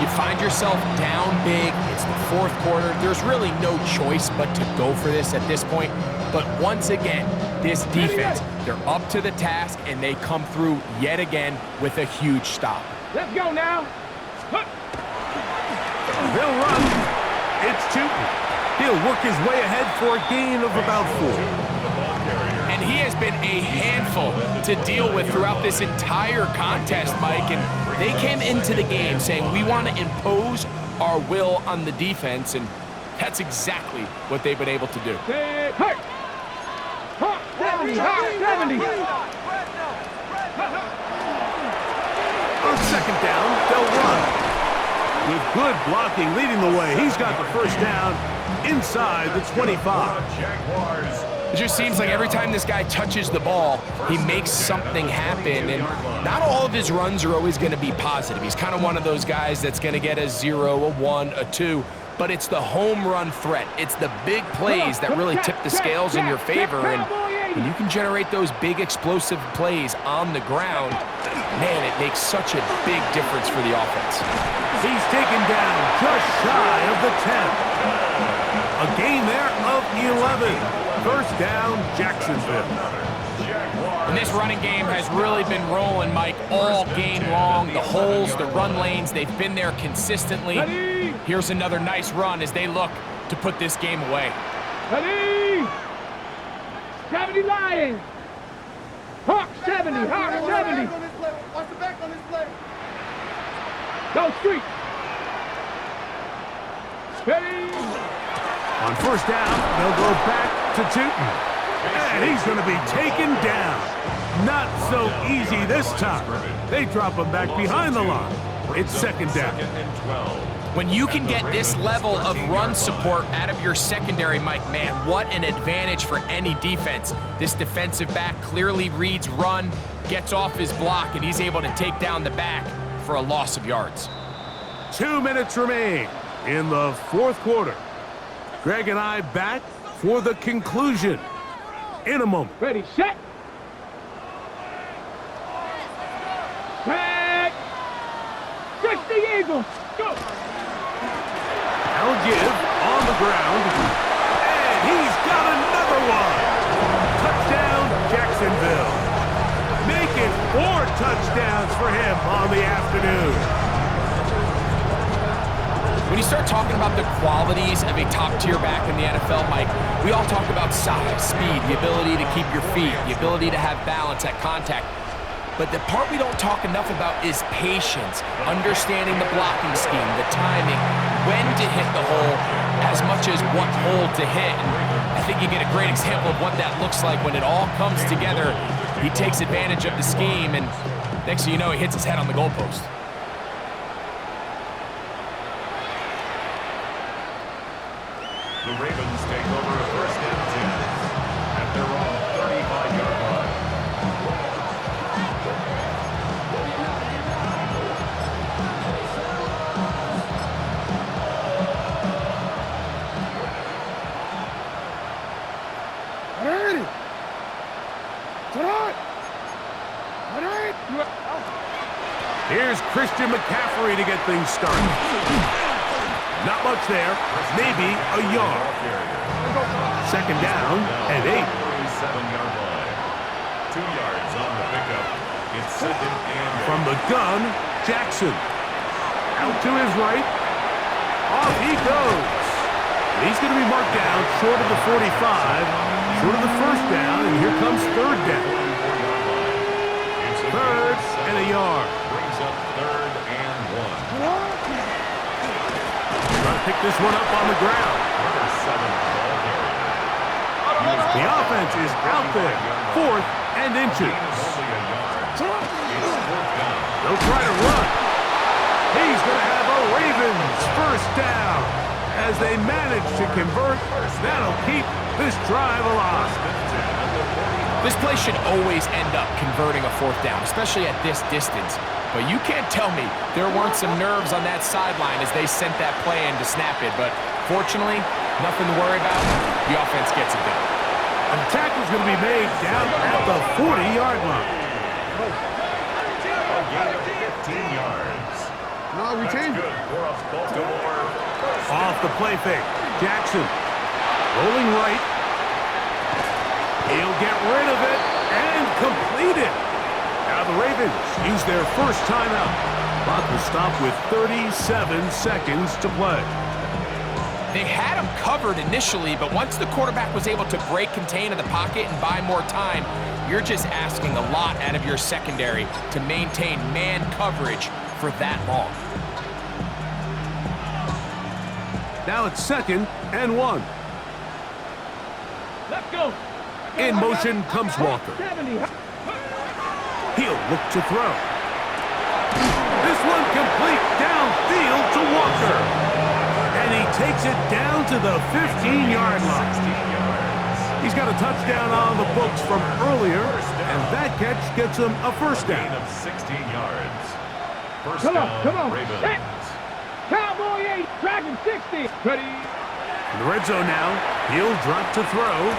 [SPEAKER 2] You find yourself down big. It's the fourth quarter. There's really no choice but to go for this at this point. But once again, this defense, they're up to the task, and they come through yet again with a huge stop.
[SPEAKER 4] Let's go now.
[SPEAKER 1] They'll run. It's Tootin. He'll work his way ahead for a gain of about 4.
[SPEAKER 2] And he has been a handful to deal with throughout this entire contest, Mike. And they came into the game saying, we want to impose our will on the defense, and that's exactly what they've been able to do.
[SPEAKER 4] Hey! 70! 70!
[SPEAKER 1] On second down, they'll run. With good blocking leading the way, he's got the first down inside the 25.
[SPEAKER 2] It just seems like every time this guy touches the ball, he makes something happen, and not all of his runs are always going to be positive. He's kind of one of those guys that's going to get a 0, a 1, a 2, but it's the home run threat. It's the big plays that really tip the scales in your favor, and when you can generate those big explosive plays on the ground, man, it makes such a big difference for the offense.
[SPEAKER 1] He's taken down just shy of the 10. A gain there of 11. First down, Jacksonville.
[SPEAKER 2] And this running game has really been rolling, Mike, all game long. The holes, the run lanes, they've been there consistently. Here's another nice run as they look to put this game away.
[SPEAKER 4] Ready! 70 Lions! Hawk 70! Hawk 70!
[SPEAKER 6] Watch the back on this play.
[SPEAKER 4] Go street! Ready!
[SPEAKER 1] On first down, they'll go back to Tootin. And he's going to be taken down. Not so easy this time. They drop him back behind the line. It's second down.
[SPEAKER 2] When you can get this level of run support out of your secondary, Mike, man, what an advantage for any defense. This defensive back clearly reads run, gets off his block, and he's able to take down the back for a loss of yards.
[SPEAKER 1] 2 minutes remain in the fourth quarter. Greg and I back for the conclusion in a moment.
[SPEAKER 4] Ready, set! Back! 60 Eagles! Go!
[SPEAKER 1] I'll give on the ground. And he's for one. Touchdown, Jacksonville. Make it 4 touchdowns for him on the afternoon.
[SPEAKER 2] When you start talking about the qualities of a top-tier back in the NFL, Mike, we all talk about size, speed, the ability to keep your feet, the ability to have balance at contact. But the part we don't talk enough about is patience, understanding the blocking scheme, the timing, when to hit the hole, as much as what hole to hit. And I think you get a great example of what that looks like when it all comes together. He takes advantage of the scheme, and next thing you know, he hits his head on the goalpost.
[SPEAKER 3] The Ravens take over a 1st and 10 at their own 35-yard line.
[SPEAKER 6] Ready? Tonight.
[SPEAKER 1] Here's Christian McCaffrey to get things started. Not much there, maybe a yard. 2nd down and 8.
[SPEAKER 3] 37-yard line. 2 yards on the pickup. It's 2nd and 8.
[SPEAKER 1] From the gun, Jackson. Out to his right. Off he goes. He's going to be marked down short of the 45, short of the 1st down, and here comes 3rd down. 3rd and a yard.
[SPEAKER 3] Brings up 3rd and 1.
[SPEAKER 1] Trying to pick this one up on the ground.
[SPEAKER 3] Number 7 ball carrier.
[SPEAKER 1] The offense is out there. 4th and inches.
[SPEAKER 3] Only a yard. It's 4th down.
[SPEAKER 1] They'll try to run. He's going to have a Ravens 1st down. As they manage to convert, that'll keep this drive alive.
[SPEAKER 2] This play should always end up converting a 4th down, especially at this distance. But you can't tell me there weren't some nerves on that sideline as they sent that play in to snap it. But fortunately, nothing to worry about. The offense gets it done.
[SPEAKER 1] An tackle's going to be made down at the 40-yard line.
[SPEAKER 3] A gain of 15 yards.
[SPEAKER 6] No, we
[SPEAKER 3] That's
[SPEAKER 6] changed it.
[SPEAKER 3] good for a Baltimore.
[SPEAKER 1] Off the play fake. Jackson rolling right. He'll get rid of it and complete it. Now the Ravens use their 1st timeout. Clock will stop with 37 seconds to play.
[SPEAKER 2] They had him covered initially, but once the quarterback was able to break contain of the pocket and buy more time, you're just asking a lot out of your secondary to maintain man coverage for that long.
[SPEAKER 1] Now it's 2nd and 1.
[SPEAKER 4] Let's go.
[SPEAKER 1] In motion comes Walker.
[SPEAKER 4] 70.
[SPEAKER 1] He'll look to throw. This one complete downfield to Walker. And he takes it down to the 15-yard line. He's got a touchdown on the books from earlier, and that catch gets him a 1st
[SPEAKER 3] Gain
[SPEAKER 1] down.
[SPEAKER 3] of 16 yards. 1st
[SPEAKER 4] Come on,
[SPEAKER 3] down,
[SPEAKER 4] come on.
[SPEAKER 3] Ravens.
[SPEAKER 4] Cowboy 8, Dragon 60. Ready?
[SPEAKER 1] In the red zone now, he'll drop to throw.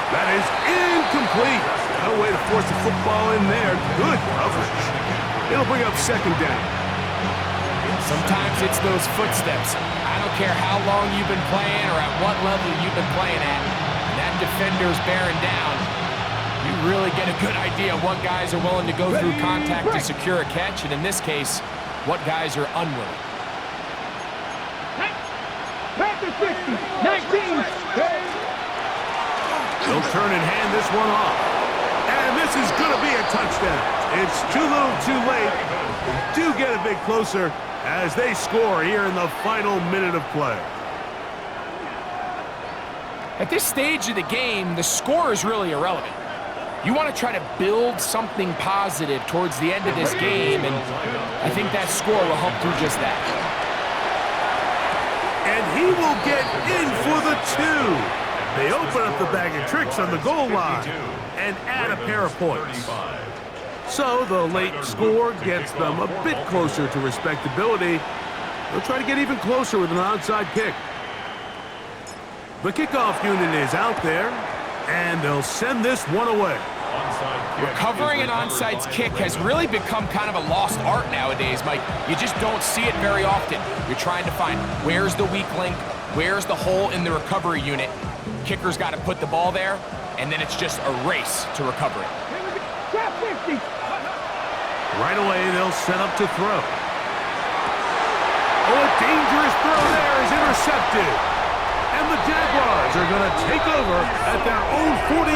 [SPEAKER 1] That is incomplete. No way to force the football in there. Good coverage. It'll bring up 2nd down.
[SPEAKER 2] Sometimes it's those footsteps. I don't care how long you've been playing or at what level you've been playing at. When that defender's bearing down, you really get a good idea of what guys are willing to go through contact to secure a catch, and in this case, what guys are unwilling.
[SPEAKER 4] Panther 60, 19.
[SPEAKER 1] They'll turn and hand this one off. And this is going to be a touchdown. It's too little too late. They do get a bit closer as they score here in the final minute of play.
[SPEAKER 2] At this stage of the game, the score is really irrelevant. You want to try to build something positive towards the end of this game, and I think that score will help do just that.
[SPEAKER 1] And he will get in for the 2. They open up the bag of tricks on the goal line and add a pair of points. So the late score gets them a bit closer to respectability. They'll try to get even closer with an onside kick. The kickoff unit is out there, and they'll send this one away.
[SPEAKER 2] Recovering an onside kick has really become kind of a lost art nowadays, Mike. You just don't see it very often. You're trying to find where's the weak link, where's the hole in the recovery unit. Kicker's got to put the ball there, and then it's just a race to recover it.
[SPEAKER 4] Trap 50.
[SPEAKER 1] Right away, they'll set up to throw. Oh, a dangerous throw there is intercepted. And the Jaguars are going to take over at their own 40.